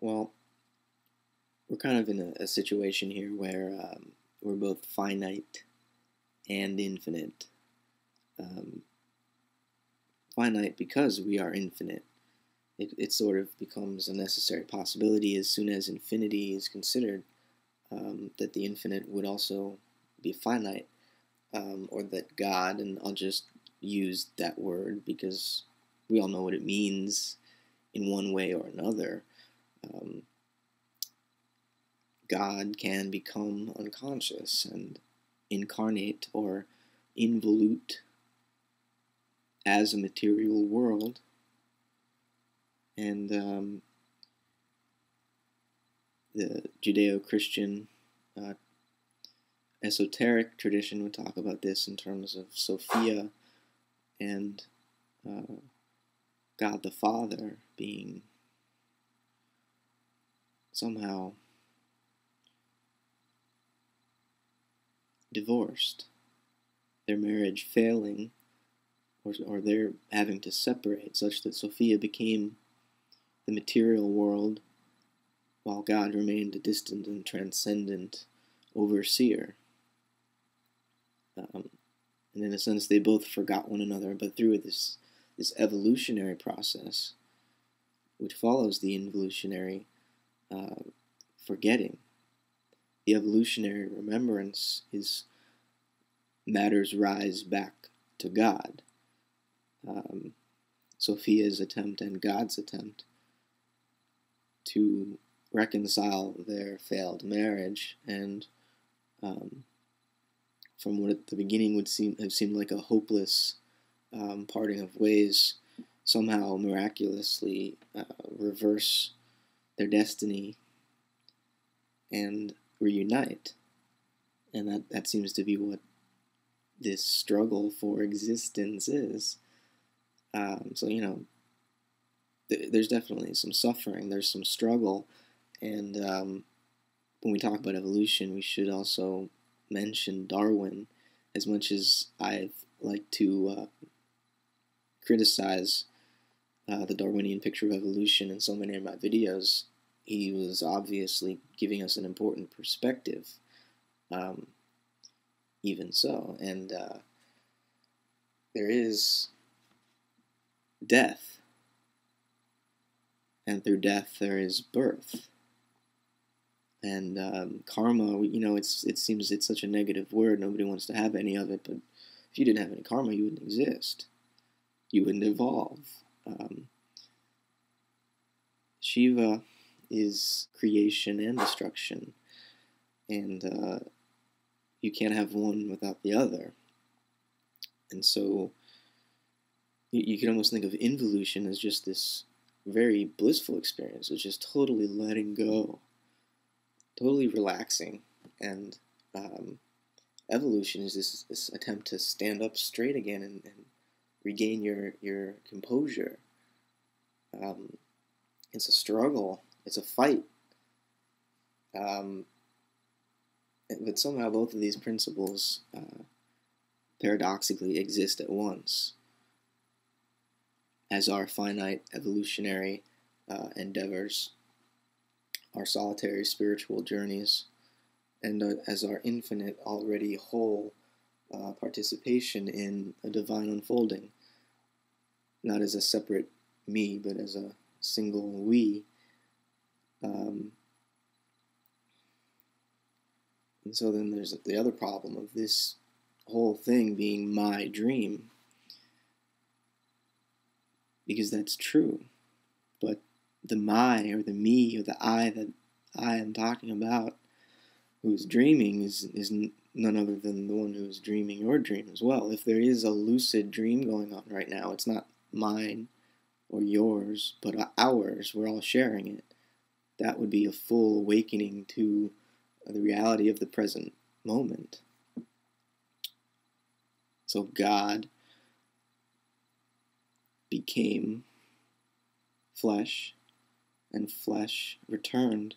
Well, we're kind of in a situation here where we're both finite and infinite. Um, Finite because we are infinite. It sort of becomes a necessary possibility as soon as infinity is considered, that the infinite would also be finite, or that God, and I'll just use that word because we all know what it means in one way or another. Um, God can become unconscious and incarnate or involute as a material world, and the Judeo-Christian uh, esoteric tradition would talk about this in terms of Sophia and uh, God the Father being somehow divorced, their marriage failing, or their having to separate, such that Sophia became the material world while God remained a distant and transcendent overseer. And in a sense, they both forgot one another, but through this evolutionary process, which follows the involutionary forgetting, the evolutionary remembrance is matter's rise back to God. Sophia's attempt and God's attempt to reconcile their failed marriage, and from what at the beginning would have seemed like a hopeless parting of ways, somehow miraculously reverse their destiny and reunite. And that seems to be what this struggle for existence is. So, there's definitely some suffering, there's some struggle, and when we talk about evolution, we should also mention Darwin. As much as I've liked to criticize the Darwinian picture of evolution in so many of my videos, he was obviously giving us an important perspective, even so. And there is death, and through death there is birth. And karma, it seems it's such a negative word. Nobody wants to have any of it. But if you didn't have any karma, you wouldn't exist. You wouldn't evolve. Shiva is creation and destruction, and you can't have one without the other. And so you can almost think of involution as just this very blissful experience. It's just totally letting go, totally relaxing. And evolution is this attempt to stand up straight again and regain your composure. It's a struggle. It's a fight. But somehow both of these principles paradoxically exist at once, as our finite evolutionary endeavors, our solitary spiritual journeys, and as our infinite, already whole participation in a divine unfolding, not as a separate me, but as a single we. And so then there's the other problem of this whole thing being my dream, because that's true, but the my, or the me, or the I that I am talking about, who's dreaming, is none other than the one who's dreaming your dream as well. If there is a lucid dream going on right now, it's not mine or yours, but ours. We're all sharing it. That would be a full awakening to the reality of the present moment. So God became flesh, and flesh returned